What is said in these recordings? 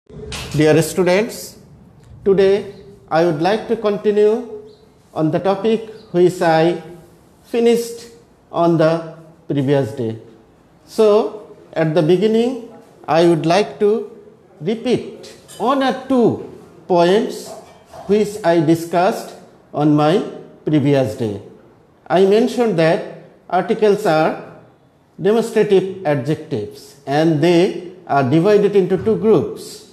Dear students, today I would like to continue on the topic which I finished on the previous day. So, at the beginning, I would like to repeat one or two points which I discussed on my previous day. I mentioned that articles are demonstrative adjectives and they are divided into two groups.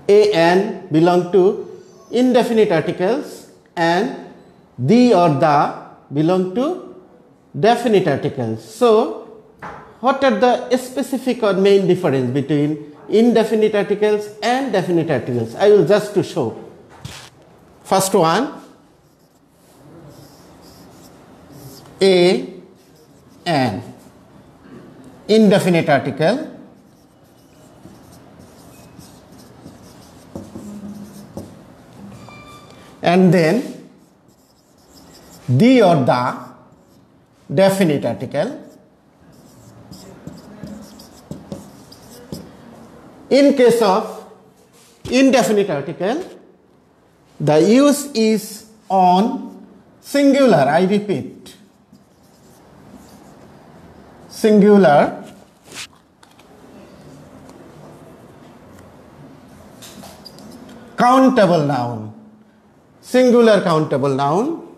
A and belong to indefinite articles and the or the belong to definite articles. So, what are the specific or main difference between indefinite articles and definite articles? I will just to show. First one, a an indefinite article and then the or the definite article. In case of indefinite article, the use is on singular, I repeat, singular countable noun, singular countable noun,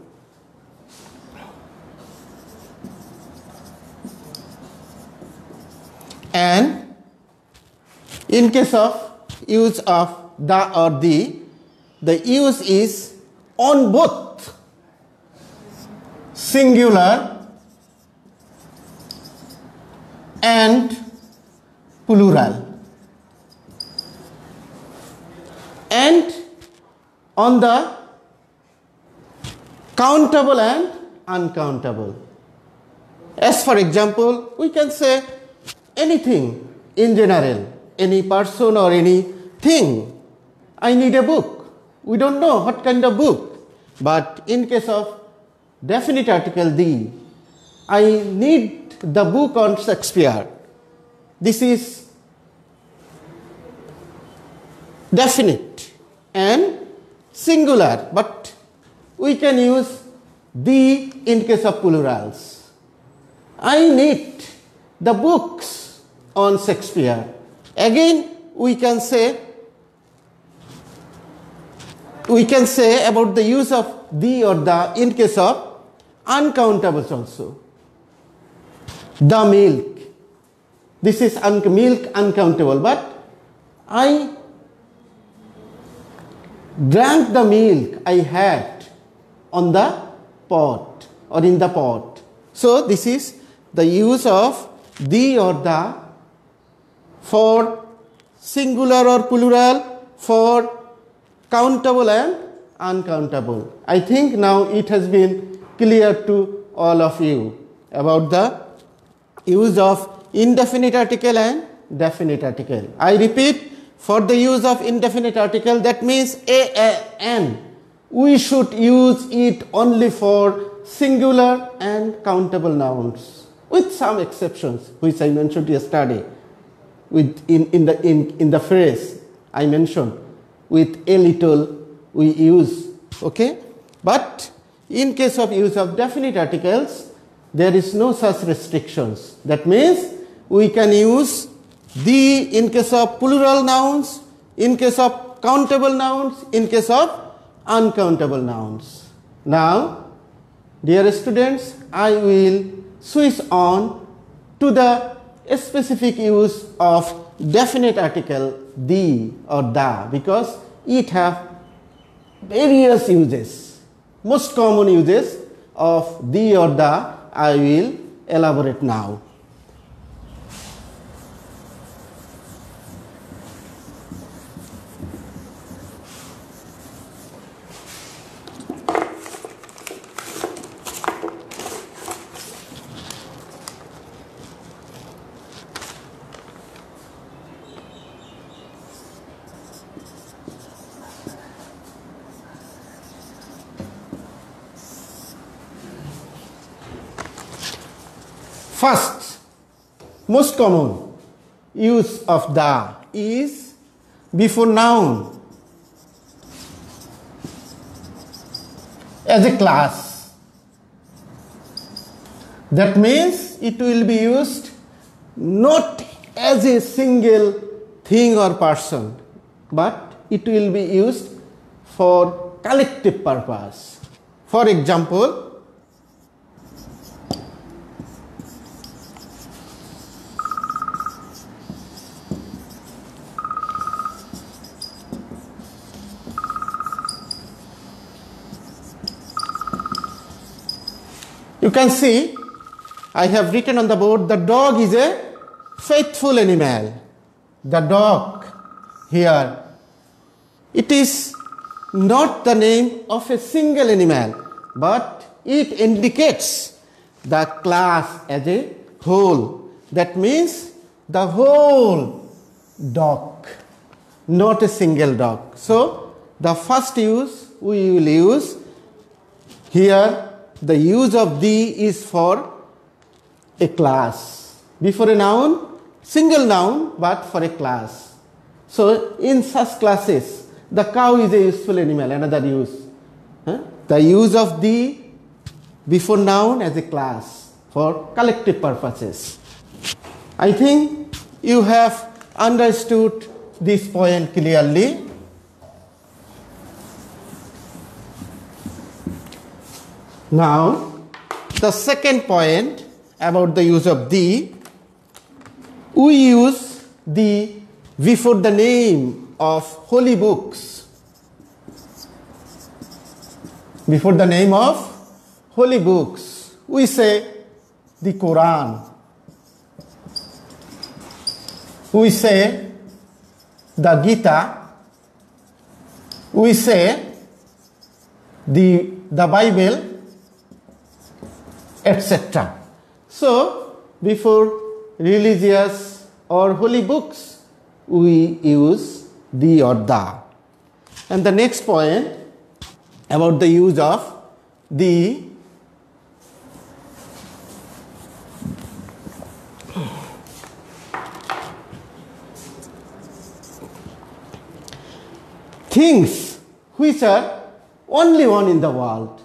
and in case of use of the or the use is on both singular and plural, and on the countable and uncountable. As for example, we can say anything in general, any person or anything. I need a book. We don't know what kind of book. But in case of definite article the, I need the book on Shakespeare. This is definite and singular, but we can use the in case of plurals. I need the books on Shakespeare. Again, we can say about the use of the or the in case of uncountables also. The milk. This is milk uncountable, but I drank the milk I had on the pot or in the pot. So, this is the use of the or the for singular or plural, for countable and uncountable. I think now it has been clear to all of you about the use of indefinite article and definite article. I repeat, for the use of indefinite article, that means an, we should use it only for singular and countable nouns, with some exceptions which I mentioned yesterday. In the phrase I mentioned, with a little we use, okay. But in case of use of definite articles, there is no such restrictions. That means we can use the in case of plural nouns, in case of countable nouns, in case of uncountable nouns. Now, dear students, I will switch on to the specific use of definite article the or the, because it have various uses. Most common uses of the or the I will elaborate now. First, most common use of the is before noun as a class. That means it will be used not as a single thing or person, but it will be used for collective purpose. For example, you can see I have written on the board, the dog is a faithful animal. The dog here, it is not the name of a single animal, but it indicates the class as a whole. That means the whole dog, not a single dog. So the first use we will use here, the use of the is for a class. Before a noun, single noun, but for a class. So in such classes, the cow is a useful animal, another use. The use of the before noun as a class for collective purposes. I think you have understood this point clearly. Now, the second point about the use of the, we use the before the name of holy books. Before the name of holy books, we say the Quran. We say the Gita. We say the Bible, etc. So, before religious or holy books, we use the or the. And the next point about the use of the, things which are only one in the world.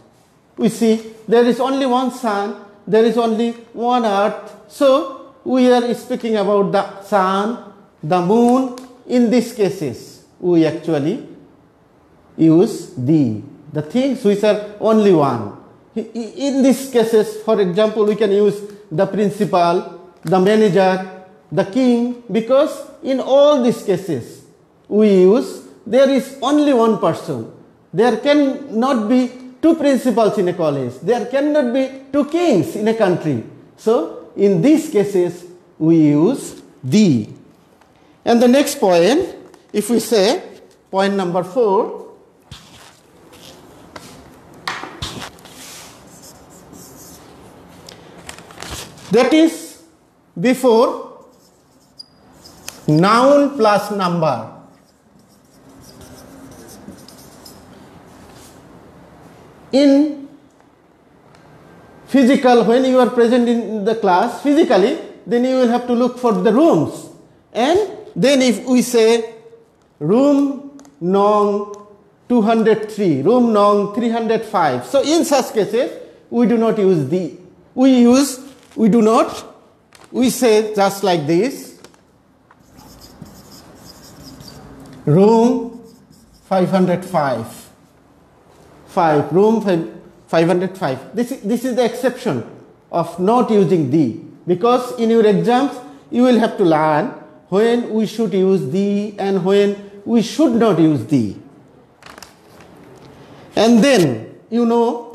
We see there is only one sun, there is only one earth. So we are speaking about the sun, the moon. In these cases, we actually use the things which are only one. In these cases, for example, we can use the principal, the manager, the king, because in all these cases, we use there is only one person. There cannot be two principals in a college. There cannot be two kings in a country. So, in these cases, we use the. And the next point, if we say, point number 4, that is before noun plus number. In physical, when you are present in the class physically, then you will have to look for the rooms. And then if we say room nong 203, room nong 305. So in such cases, we do not use the. We say just like this. Room 505. Room 505. This is the exception of not using the, because in your exams you will have to learn when we should use the and when we should not use the. And then you know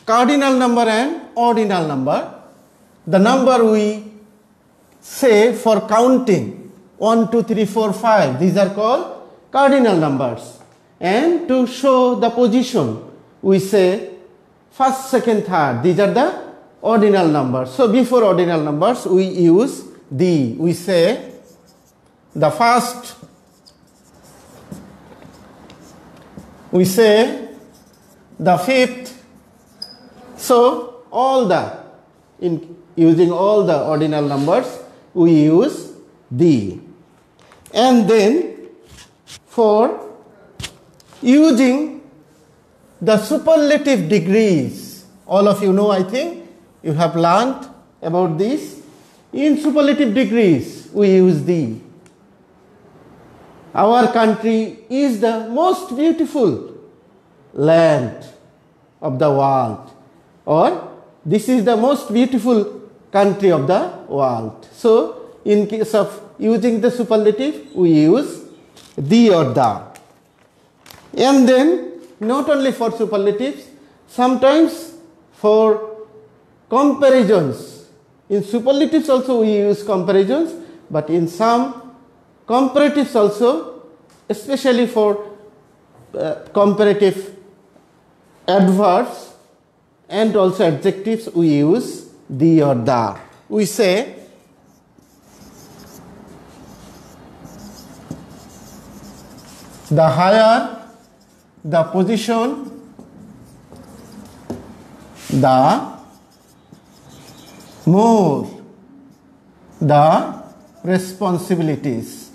cardinal number and ordinal number. The number we say for counting 1, 2, 3, 4, 5. These are called cardinal numbers. And to show the position, we say first, second, third. These are the ordinal numbers. So before ordinal numbers, we use the. We say the first. We say the fifth. So using all the ordinal numbers, we use the. And then for using the superlative degrees. All of you know, I think, you have learned about this. In superlative degrees, we use the. Our country is the most beautiful land of the world, or this is the most beautiful country of the world. So, in case of using the superlative, we use the or the. And then, not only for superlatives, sometimes for comparisons. In superlatives also we use comparisons, but in some comparatives also, especially for comparative adverbs and also adjectives, we use the or the. We say, the higher the position, the more the responsibilities.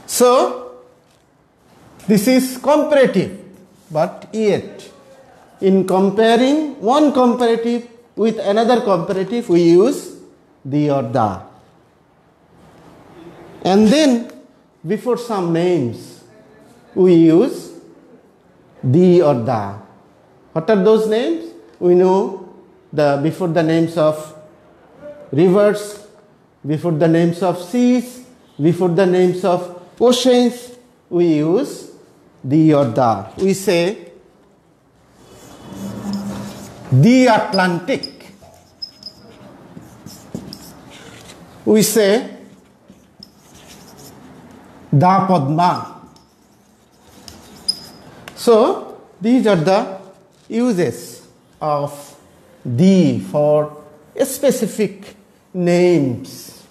So, this is comparative, but yet in comparing one comparative with another comparative, we use the or the. And then before some names, we use the or the. What are those names? We know before the names of rivers, before the names of seas, before the names of oceans, we use the or the. We say the Atlantic. We say the Padma. So these are the uses of the for specific names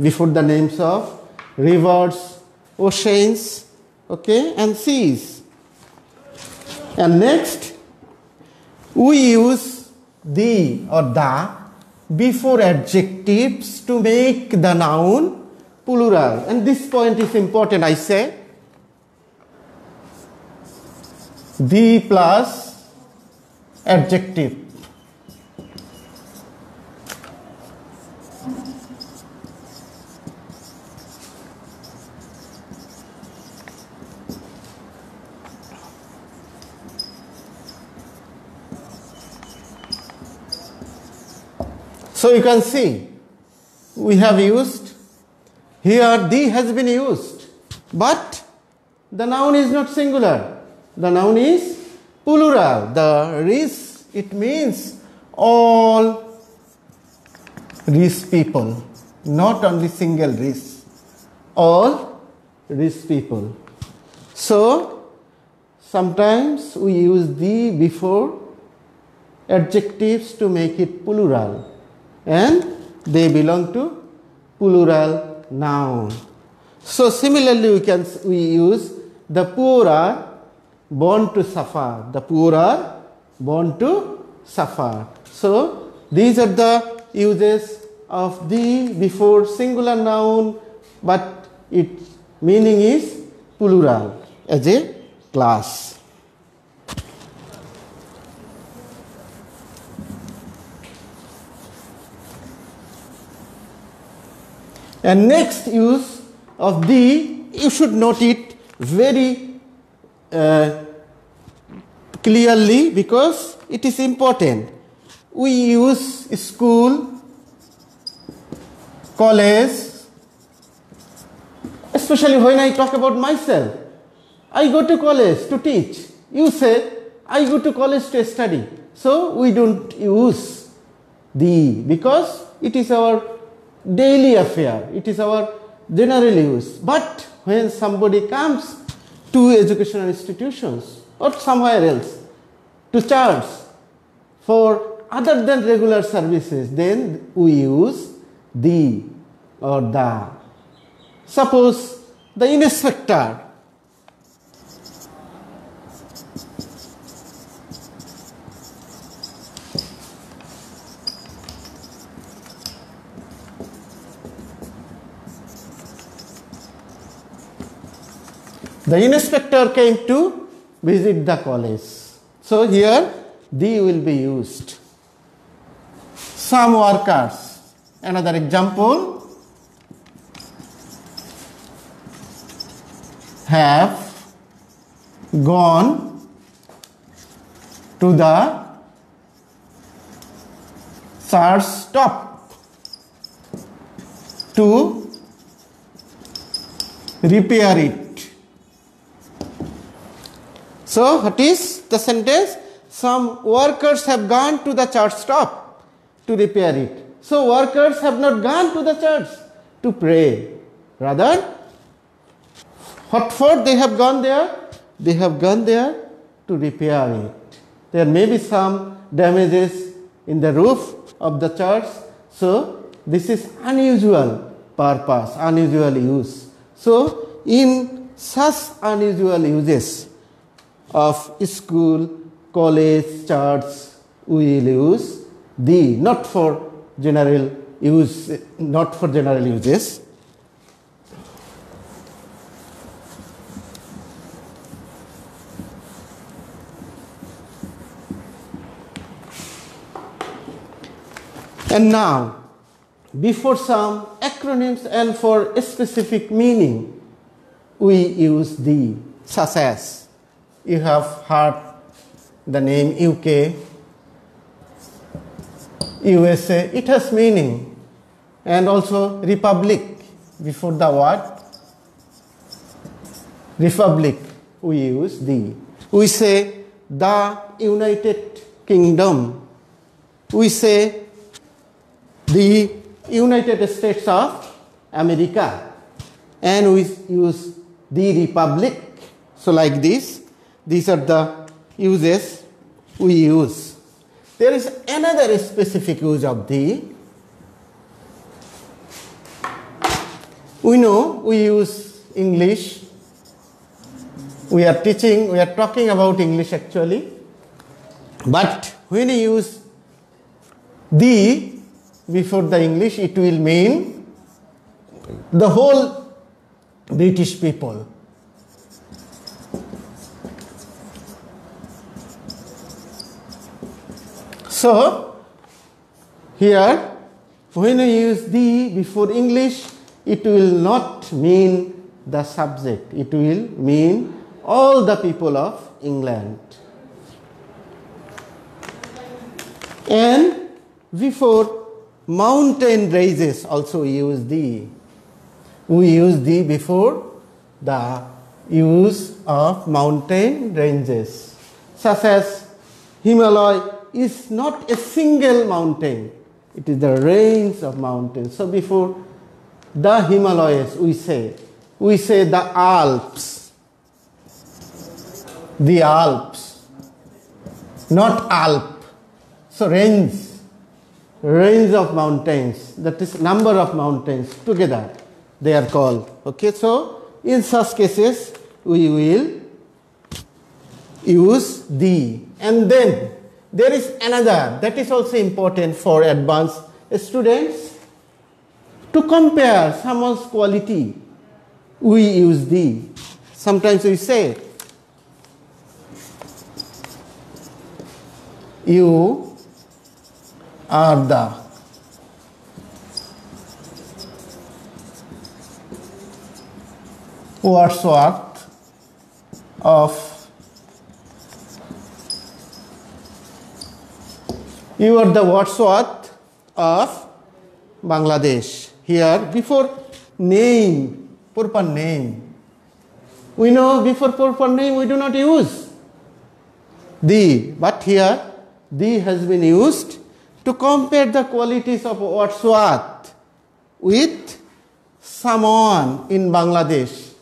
before the names of rivers, oceans, okay, and seas. And next, we use the or the before adjectives to make the noun plural. And this point is important. I say the plus adjective. So you can see, we have used, here the has been used, but the noun is not singular. The noun is plural. The rich, it means all rich people, not only single rich, all rich people. So sometimes we use the before adjectives to make it plural, and they belong to plural noun. So similarly we use the poor are born to suffer. The poor are born to suffer. So these are the uses of the before singular noun, but its meaning is plural as a class. And next use of the, you should note it very clearly because it is important. We use school, college, especially when I talk about myself. I go to college to teach. You say, I go to college to study. So we don't use the, because it is our daily affair, it is our general use. But when somebody comes to educational institutions or somewhere else to charge for other than regular services, then we use the or the. Suppose the inspector. The inspector came to visit the college. So here the will be used. Some workers. Another example. Have gone to the church top to repair it. So what is the sentence? Some workers have gone to the church top to repair it. So workers have not gone to the church to pray. Rather, what for they have gone there? They have gone there to repair it. There may be some damages in the roof of the church. So this is unusual purpose, unusual use. So in such unusual uses of school, college, church, we will use the, not for general use, not for general uses. And now, before some acronyms and for a specific meaning, we use the, such as, you have heard the name UK, USA, it has meaning. And also republic, before the word republic, we use the. We say the United Kingdom. We say the United States of America. And we use the republic. So like this, these are the uses we use. There is another specific use of the. We know we use English. We are teaching, we are talking about English actually. But when you use the before the English, it will mean the whole British people. So here when we use the before English, it will not mean the subject, it will mean all the people of England. And before mountain ranges also use the. We use the before the use of mountain ranges, such as Himalaya is not a single mountain, it is the range of mountains. So before the Himalayas we say the Alps, not Alp. So range of mountains, that is number of mountains together they are called. Okay, so in such cases we will use the. And then there is another that is also important for advanced students. To compare someone's quality, we use the. Sometimes we say you are the Wordsworth of. You are the Wordsworth of Bangladesh. Here before name, proper name. We know before proper name we do not use the, but here the has been used to compare the qualities of Wordsworth with someone in Bangladesh.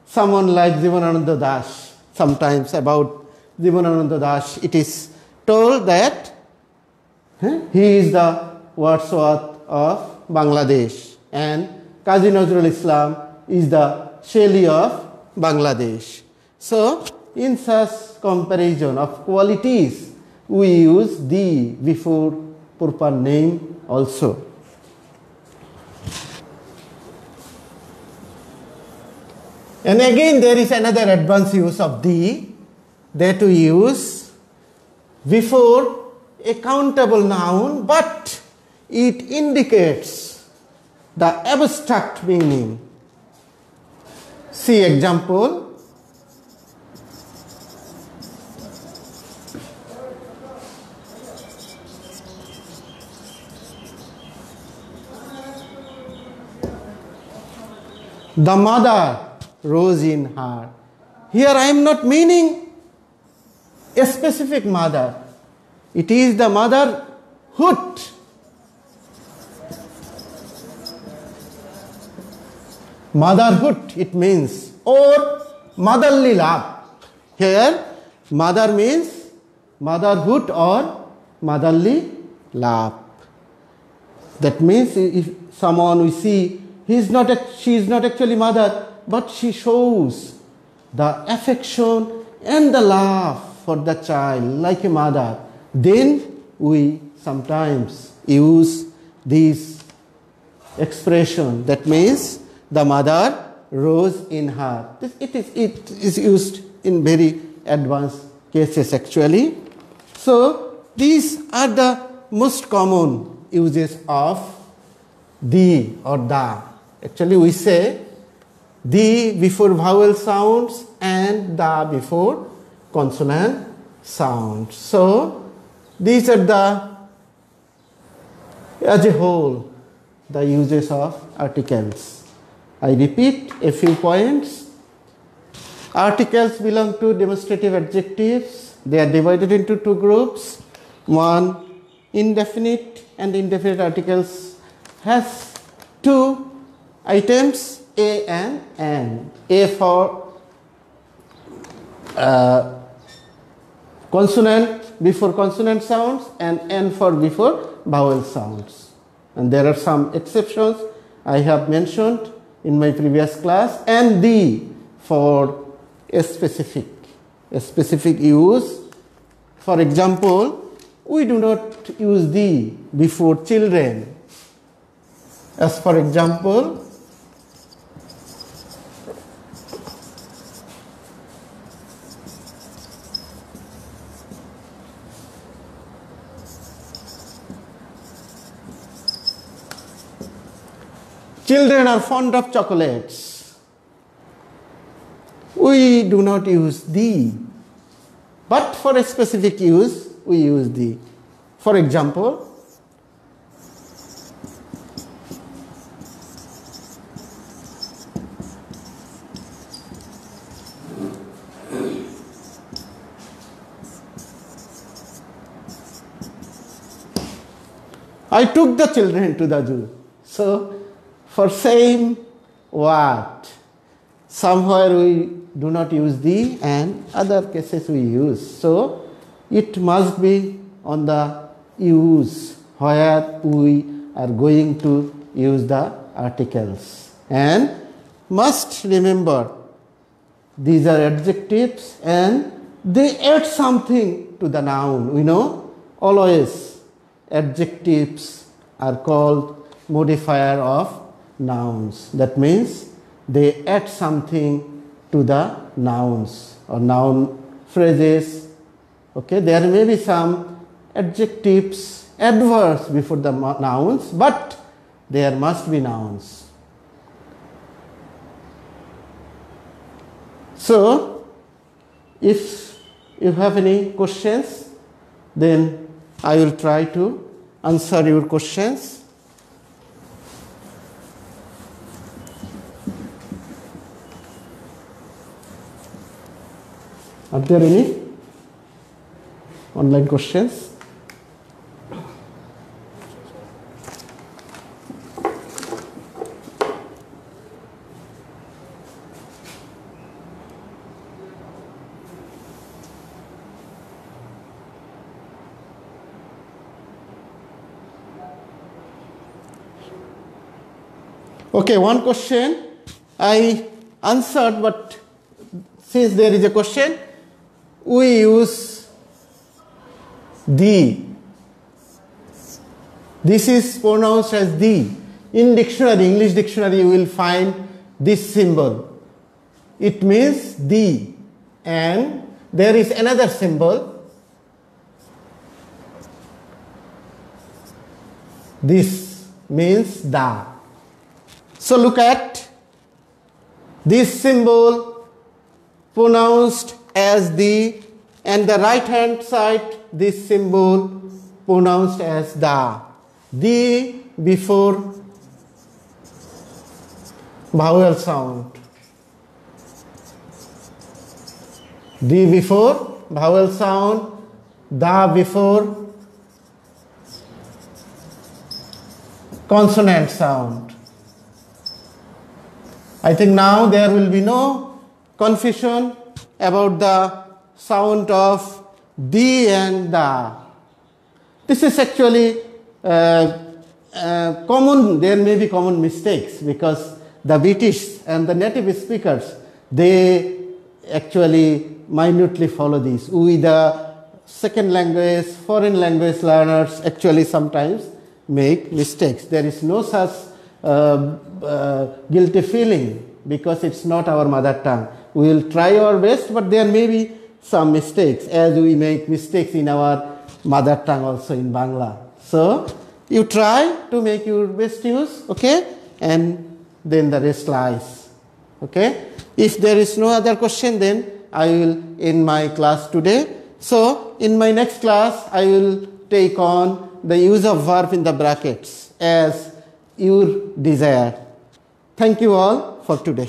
Someone like Jivanananda Das. Sometimes about Jivanananda Das it is told that he is the Wordsworth of Bangladesh, and Kazi Nazrul Islam is the Shelly of Bangladesh. So, in such comparison of qualities, we use the before proper name also. And again there is another advanced use of the, that we use before a countable noun, but it indicates the abstract meaning. See example. The mother rose in her. Here I am not meaning a specific mother. It is the motherhood. Motherhood it means, or motherly love. Here mother means motherhood or motherly love. That means if someone we see, she is not actually mother, but she shows the affection and the love for the child like a mother, then we sometimes use this expression. That means the mother rose in her. It is used in very advanced cases actually. So these are the most common uses of the or the. Actually we say the before vowel sounds and the before consonant sounds. So these are the, as a whole, the uses of articles. I repeat a few points. Articles belong to demonstrative adjectives. They are divided into two groups. One, indefinite and indefinite articles has two items, a and n. A for consonant before consonant sounds and n for before vowel sounds. And there are some exceptions I have mentioned in my previous class, and the for a specific use. For example, we do not use the before children. As for example, children are fond of chocolates. We do not use the, but for a specific use, we use the. For example, I took the children to the zoo. So, for same word, somewhere we do not use the and other cases we use. So, it must be on the use where we are going to use the articles. And must remember, these are adjectives and they add something to the noun. We know always adjectives are called modifier of nouns. That means they add something to the nouns or noun phrases. Okay, there may be some adjectives, adverbs before the nouns, but there must be nouns. So, if you have any questions, then I will try to answer your questions. Are there any online questions? Okay, one question. I answered, but since there is a question, we use the. This is pronounced as the. In dictionary, English dictionary, you will find this symbol. It means the, and there is another symbol. This means the. So look at this symbol pronounced as the, and the right hand side this symbol pronounced as the. The before vowel sound. The before vowel sound, the before consonant sound. I think now there will be no confusion about the sound of the and the. This is actually common, there may be common mistakes because the British and the native speakers, they actually minutely follow this. We, the second language, foreign language learners, actually sometimes make mistakes. There is no such guilty feeling because it's not our mother tongue. We will try our best, but there may be some mistakes, as we make mistakes in our mother tongue also in Bangla. So you try to make your best use, okay, and then the rest lies, okay. If there is no other question, then I will end my class today. So in my next class, I will take on the use of verb in the brackets as your desire. Thank you all for today.